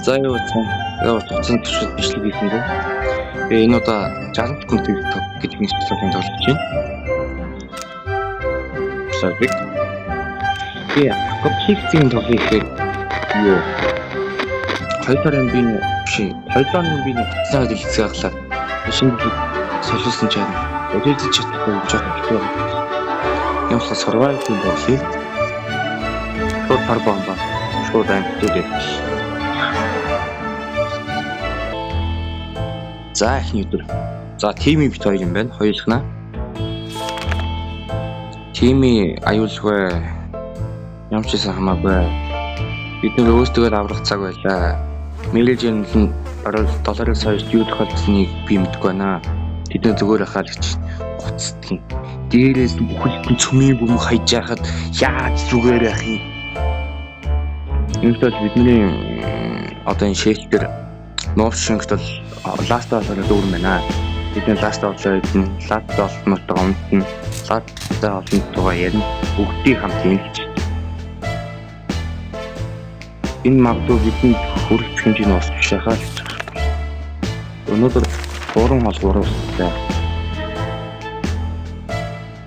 За юу гэсэн. Яа туцсан туршид бичлэг хийсэндээ. Тэгээ энэ удаа 60 секунд TikTok гэж нэг специалын тоглож байна. Сарбик. Тэгээ комплексийн тоглох ихээ юу 2 сарын би биш 2 сарын би цаад хэлцээ аглаа. Шинэ солиулсан чинь өдөрт чадахгүй жоохон хэцүү байна. Юм болохоор survival болъё. Шууд парбан ба. Шууд амттууд. За эхний өдөр. За тимийн бит хоёр юм байна. Хоёулахнаа. Тимийн аюулгүй ямар ч байсан хамаагүй. Бид нөр өөрсдөө аврах цаг байлаа. Менежер нь баруун $1 сая юу тохиолдсныг би мэдгүй байна. Тэд нэ зүгээр хахаад гэж гоцдгийн. Дээрээс нь бүхэлдэн цөмийн бөмбөг хайж яхад яаж зүгээр яах юм. Энэтэл бидний одоо энэ шэйлтер ноошингт бол ласт болоод дүүрэн байна. Бид нэ ласт болоод ласт болсноотойгоо өмнө ласттай олонтойгоо ярина. Бүгдийг хамт хэлж. Энэ магадгүй бидний хүрэх хэмжээний ус биш хаа. Өнөөдөр 3 хол 3 устай.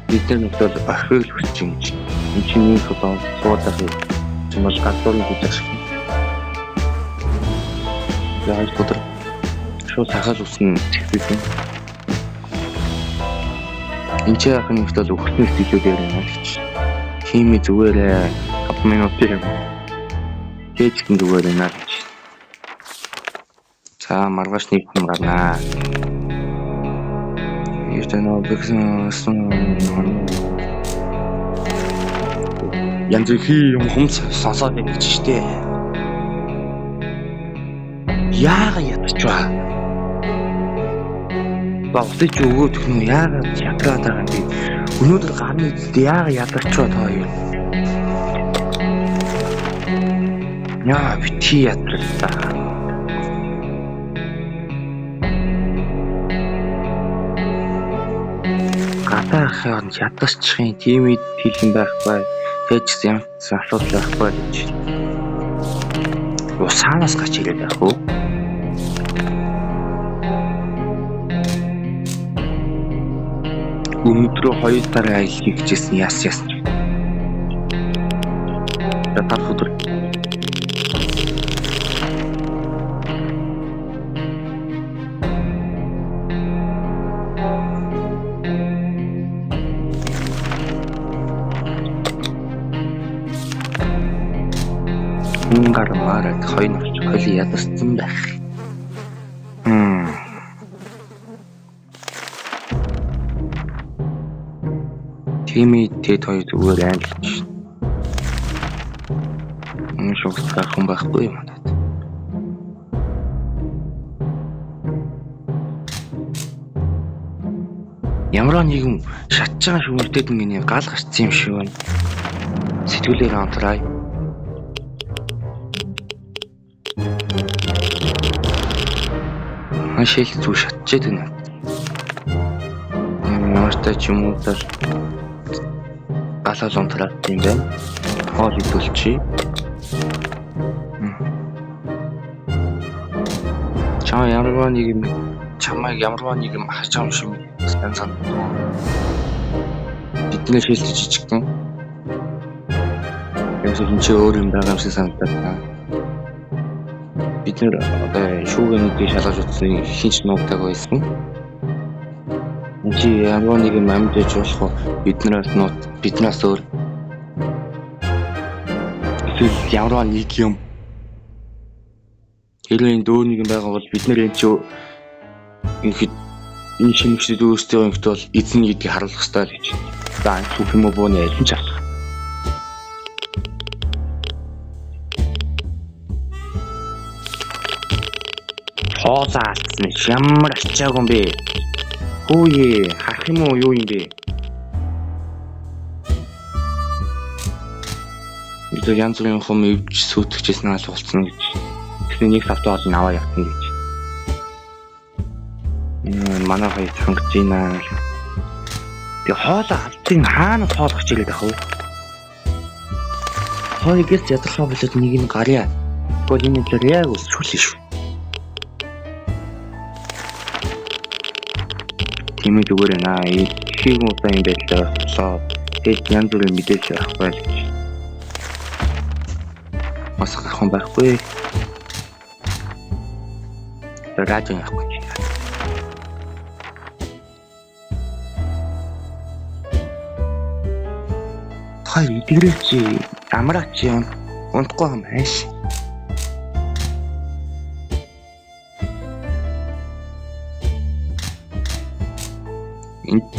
Бид нар нэг бол ахрыг хүсэж юм чи. Энд чинь нэг одоо суудах юм бол гадуур гэж ашиг. Яаж бодор шууд хахал усны зэхвэн. Энд чинь яг нэг бол өгснөс илүү дээр юм гэж. Хими зүгээрээ 5 минут юм. Тэжхэн зүгээр байна гэж. За маргааш нэг хүн гарнаа. Ертөнөө бэксэн янз бүрийн юм хүмс сонсоод байна гэж штэ. Яагаад ядчих вэ? Багтаж өгөөд хүн яагаад ядраад байгаа юм бэ? Өнөөдөр гарны эцэд яагаад ядарч вэ тоо юу? Яа бити ядралаа. Гадаахын ядарчихын тимэд хэлэн байхгүй. Тэгж ямар ч асуудал байхгүй гэж. Усаанаас гарч ирээд байх уу? Өнөөдөр 2 сарын аялал хийжсэн яс. Ятар өдөр. Гармаар хоёр навч хоёул ядарсан байх. Тими тэд хоёр зүгээр айлч. Энэ шогцох хүн байхгүй юм надад. Ямар нэгэн шатж байгаа шүмэртэй дүнгийн гал гарцсан юм шиг байна. Сэтгүүлээр амтраа. Ашиг зүг шатчээд байна. Ямартай ч юм уу даа галал онтраад юм байна. Хоол идүүлчихье. Чамайг ямарваа нэг юм харж байгаа юм шиг санагдав. Бидний шилж жижигхэн. Яасан чи өөр юм байгаа юм шиг санагдав. Бид нэр одоо шүүгэнүүдийг шалгаж утсан хинч нуугтайг байсан. Чи ямар нэг юм амьдж болох биднээс өөр ямар нэг юм хэрвээ дөөр нэг юм байгаа бол бид нэр энэ ч ингээд энэ шинжлэлд өөрсдөө ингээд бол эзэн гэдгийг харуулах хэрэгтэй л гэж. За энэ сүх юм уу боо нэ ялж авах. Хоосаалцсан ямар ачаагүй юм бэ? Хөөе, харах юм уу юу юм бэ? Бид янз бүрийн хүм өвж сүйтгэжсэн нь алуулсан гэж. Тэсний нэг савтаа олж аваа явсан гэж. Манай хоёр сонгож байна. Тэгээ хоолоо алдсан хаана хоолгож ирээд ах вэ? Хоёргээс ядрахаа болоод нэг нь гарья. Godin дээр яг өсвөл шүү. Тимээ зүгээр наа их удаа юм байлаа болоо. Тэгээд янз бүрийн мэдээлэл авахгүй л гэж. Бас гарах юм байхгүй. Радио авахгүй. Хай идэгрэлч амраач юм унтахгүй юм ааш.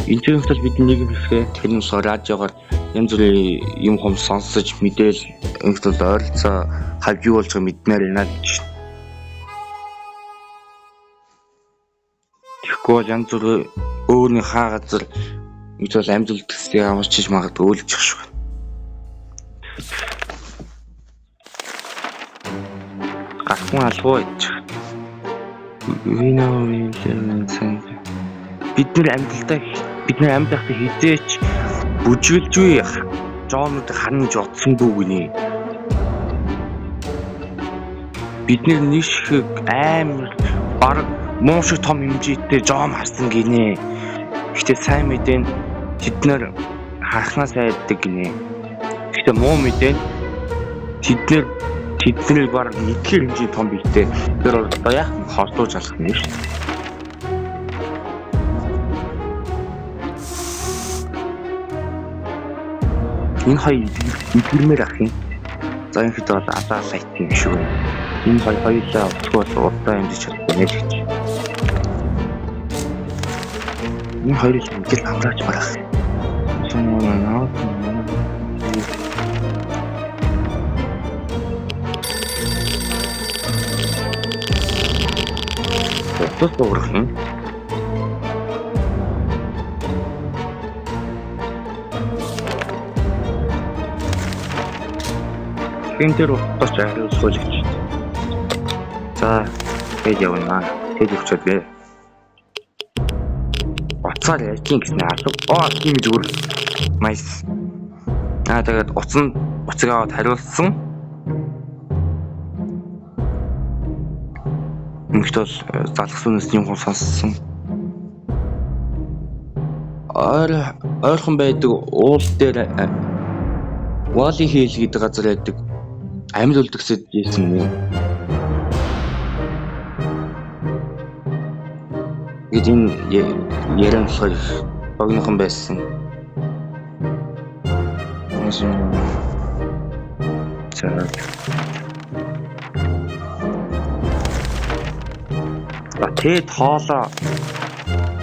Энэ зүйл бидний нэг юм хэлээ. Тэгэхээр нь радиогоор янз бүрийн юм хом сонсож мэдээл ингээд ойролцоо хавь юу болж байгааг мэднээр байна гэж. Тэгэхгүй янз бүр өөрийн хаа газар мэдвэл амьд үлдсэйг амарчиж магадгүй өлчих шүү. Ахмаа алгүй гэж. Бид нар амьдтай хизээч бүжгэлжгүй жоонууд харна гэж утсан дүүгнэ. Бид нэг шиг амар баг муу шиг том хэмжээтэй жоом харсан гинэ. Гэхдээ сайн мэдэн тэд нар харахнаас айддаг гинэ. Гэхдээ муу мэдэн тэдний баг нийтлэр хэмжээ том бийтэй. Тэр одоо яг холдуулж алах юм шүү. Энэ хоёр идэгмээр ах юм. За энэ хэд бол алаа сайт юм шүү. Энэ хоёулаа өсгөл удаа юм диж чаддаг нэ гэж. Энэ хоёрыг ингээл амраач барах. Соноо тус дуурах юм. Хинтер утгач хариулах гэж. За, тэгээд явна. Тэгээд өчөөд гээ. Уцаар яачин гэсэн асуу. Тийм зүгээр. Майс. Тэгээд уцыг аваад хариулсан. Ингээд бол залгасуунаас юм хол сонссон. Ойрхон байдаг уул дээр Вали хийл гэдэг газар байдаг. Амьд үлдгэсэд ийсэн юм. Эдийн яран болохоор богинохон байсан. Тэгээд хоолоо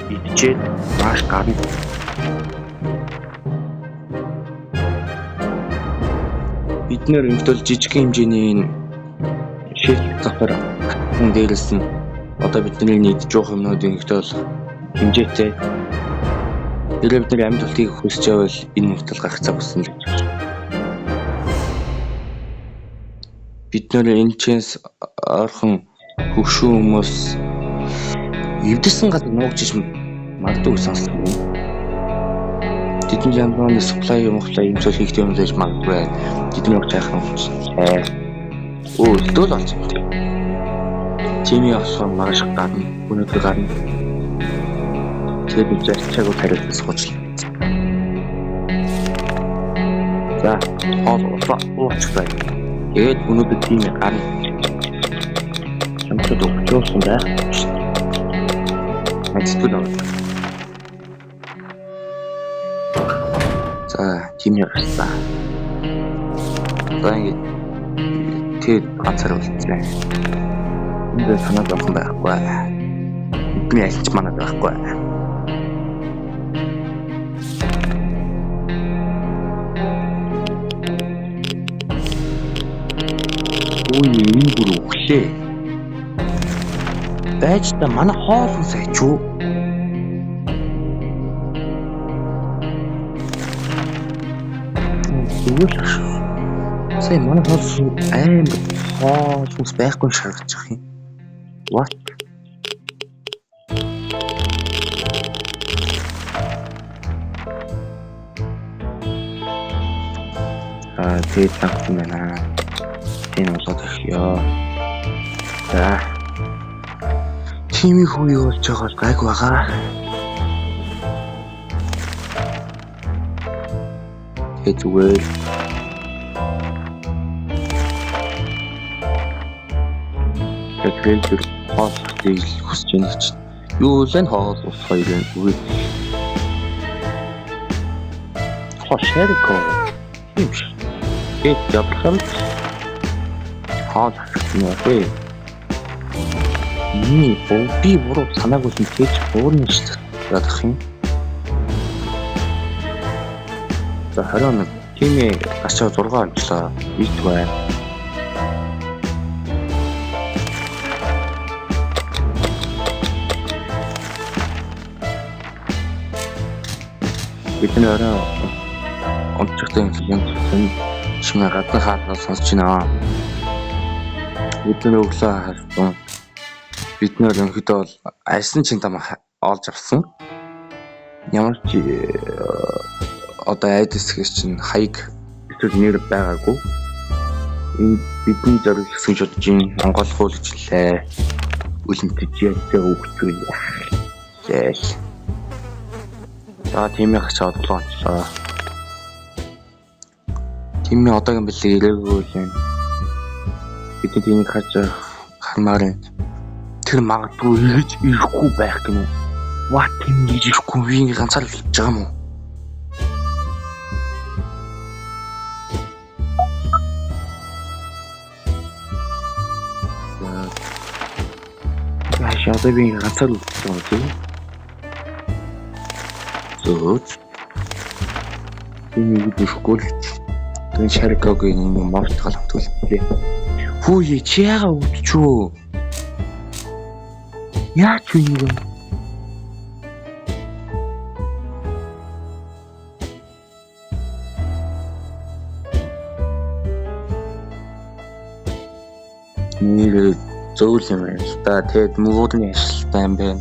идчихэд маш гарна. Бид нэр ингээд жижиг хэмжээний шил захар дээрээс нь одоо бидний нийтж жоох юмнууд ингээд бол хэмжээтэй. Бид нар амьд үлтгийг хүсэж байвал энэ мөртөл гарах цаг болсон л гэж. Бид нэр энэ чэнс орхон хөвшин хүмүүс эвдсэн газар нуугч магадгүй сонссон юм. Тэдний янзын supply юм хийх юм байж магадгүй. Тэдний огч яах юм бэ? Өөдөл болж байна. Тимээ авсан маш гадна өнөөдөр гарна. Тэгээд чаг хариулт суучлаа. За, уучлаа. Тэгээд өнөөдөр тимээ гарна. Хамтдаа өгчөөсөн байх. Мэдстэнэ. За, тимээ гарсан. Тэгээд тэд ганцаар үлдсэн. Энд санаа зовхон байхгүй. Бидний альч манад байхгүй. Энэ бүр өглөө. Байж та манай хоолн сайч юу? Зүгээр шүү. Сая манай хоол амар хоолнос байхгүй шаргаж байгаа юм. What? Тэгээд тагсан байна. энэ болоод ирхиё. За. Тими хүү юу болж байгааг гайг байгаа. Тэгээд зүгээр Тэгэл хоолтыг хүсэж байна гэж. Юу л энэ хоол ус хоёрын үгүй. Хошерко. Химш. Эт явахсан. Хоол нөхөө. Би буруу санаагүй юм хийж буурна шүү дээ. Ядах юм. За 21 тимээ ачаа 6 амжлаа. Ит бай. Бид нэр онцгой юм чимээ гадна хаалгаа сонсч байна. Бид нэр өглөө харсан. Бид нэр өнөхөдөө бол альсан чин там олж авсан. Ямар ч одоо айдсгээс чинь хаяг эсвэл нэр байгаагүй. Энэ бидний зориг гэсэн ч бодож ин онголгуулжлээ. Үлэмтэд яатай өгцөө. Яаш. За тимээ хачаад болоочлаа. Тимээ одоогийн бэлэг ирээгүй юм. Бид тэнийг хаж хармаар байна. Тэр магадгүй ирж ирэхгүй байх гэнэ. What тийм ирж ирэхгүй винг ганцаар л болж байгаа юм уу? Одоо би ганцаар үлдсэн юм тийм. Зөөж. Энэ юу гэхгүй л тэн шаркагийн юм мартгал хамтууллаа. Хүү чи яага үлдчихөө? Яач юу юм? Нэр зөөл юм байна л да. Тэгэд муудны ажилтаа юм байна.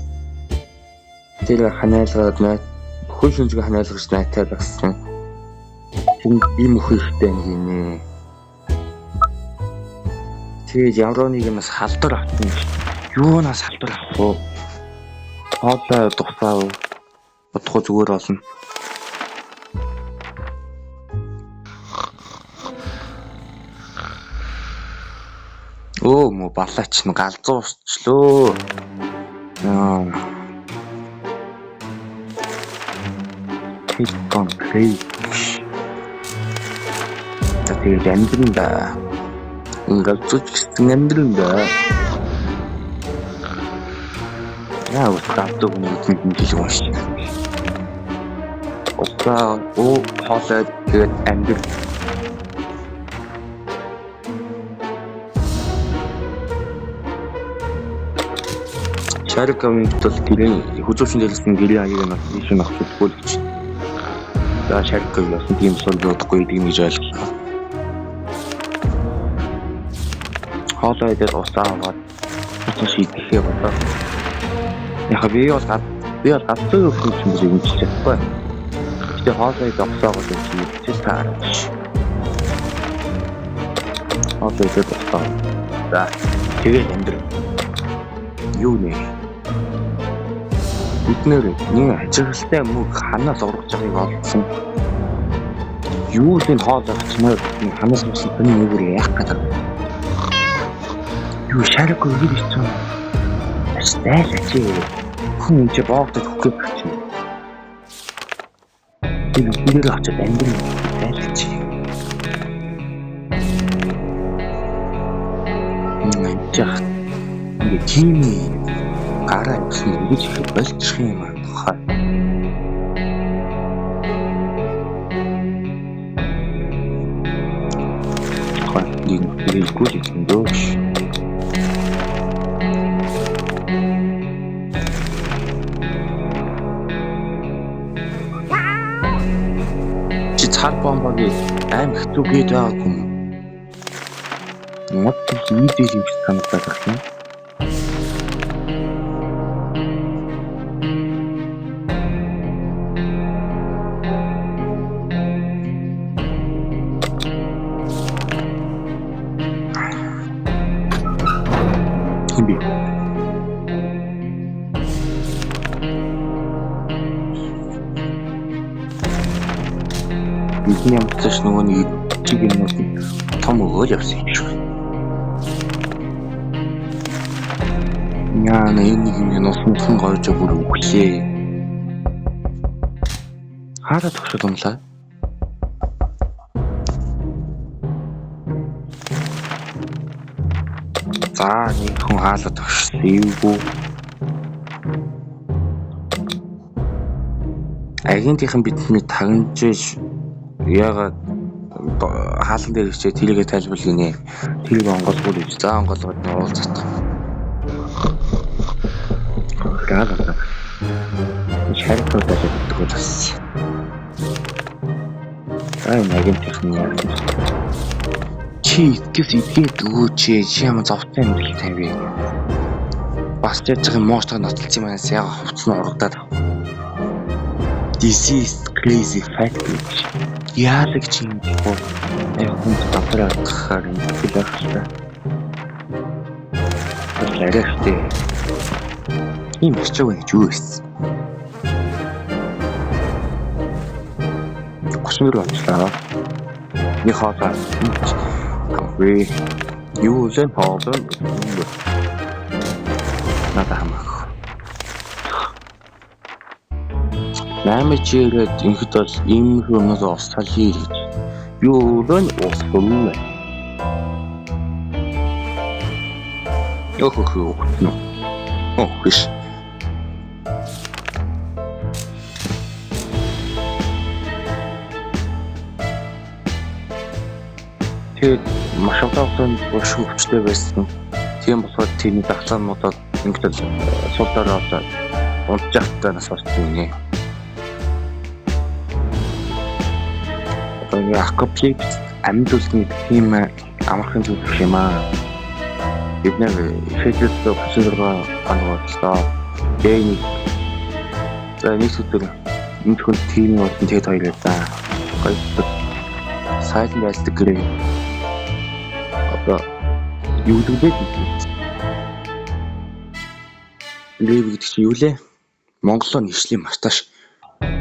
Тэр ханаалгаад найт бүхэн шинжгээ ханаалгаж найтаа багсан. Хүн ийм хөхтэй юм гинэ. Тэгээд ямар нэг юмас халдвар авсан. Юунаас халдвар авах вэ? Хоолой дуусаа бодох зүгээр болно. Оо мо балаач нь галзуу усчлөө. Хитгон крей. Тэгээд амьдрында галзууч гэсэн амьдрында яа усгаадаг юм хэлж уншиж. Усгаа хоолой тэгээд амьдрал Шаркамын бол гэрээ хүзүүшин дэлсэн гэрээ аяг нь ийш нь авчихгүй л гэж. За шаркам бас тийм сон бодохгүй гэдэг нь гэж ойлголоо. Хоолой дээр усаа аваад шийдэхээ бодоо. Яг би бол гацгүй өгөх юм шиг юм чи чадахгүй. Тэгээ хоолой дээр усаа аваад чи таарч. Хоолой дээр усаа. За тэгээ амьдрал. Юу нэ? Бид нэр нэг ажиглалтай мөг ханаас ургаж байгааг олсон. Юу л энэ хоол авчмаар ханаас авсан таны мөгээр яах гэдэг. Юу шарк өгөх гэж байна. Астайлаач. Хүн ч боогдод өгөх гэж байна. Тэр үгээр очоод амьдрал астайлаач. Яах Тими гараа гэсэн ингэж их болчих юм аа тухай. Нэг хэрэггүй юм дөөш. Чи цар бомбагийн аим хэцүү гээд байгаагүй юм. Мод хийдэл юм санагдаад байна. болсон би. Бидний амтсаж нөгөө нэг чиг юм том өгөөл явсан юм шиг. Яа нэг юм нусан гойж бүр өглөө. Хараад төгсөд унлаа. За нэг хүн хаалт төгссөн эвгүй. Агентийнхан бидний тагнажж яагаад хаалт дээр ичээ тэрийгэ тайлбарлах нэ. Тэрийг онголгоо гэж. За онголгоод уулзах. Гaalаа. Шариктай байдаг бас. Ай агентийнхан яа. Чи итгэс идгээд өгөөч чи ямар зовтой юм бэл тавь. Бас ч яг моостойг ноцолсон юм аанаас яг хувцсан урагдаад. This is crazy fact. Яалаг чи юм боо. хүн дотроо гахаар юм хэлэхтэй. Лэрэгтэй. Ийм ч гэж юу вэ? Гүшмэр очлаа. Нэг хаалаа. Вэ юу зэн хаалаа. Надаа хамаах. Наймчирээд инхэд бол ийм хүмүүс ослоо гэж. Юу вэ? Ослоо. Йохохо. Оо, биш. Тэгээд маш олон маш хүчтэй байсан. Тийм болохоор тийм давтаануудад ингээд сул дорой болоод унтжахтай нас болсон нэ. Одоо акоплик амьд үлдний тийм амархан зүйл биш юм аа. Бид нэг фэдэрэл процедураа анхаачлаа. Тэгээд нэг өдөр энэ хүн тийм болон тэгээд хоёроо даа. Гоё сайхан байлдаг гэрээ. Одоо юу гэдэг вэ? Лев гэдэг чинь юу лээ? Монголоо нэшлийн марташ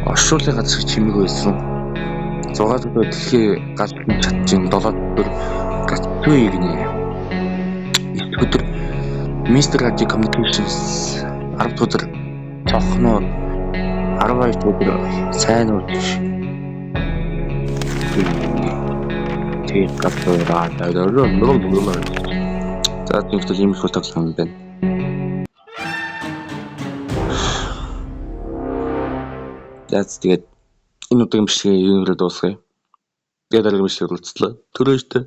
оршуулгын газар чимээг байсан. 6 өдөр дэлхий галзлан чадчих 7 өдөр гацгүй гинэ. 9 өдөр Mr. Radio Communications 10 өдөр цохноо 12 өдөр сайн ууч. Тэгээд гацгойраа дөрөв. За тэгвэл ийм их тоглоом юм байна. Тэгээд энэ удаагийн бичлэгийг юугаар дуусгая. Тэгээд дараагийн бичлэгээр уулзлаа. Түрээжтэй.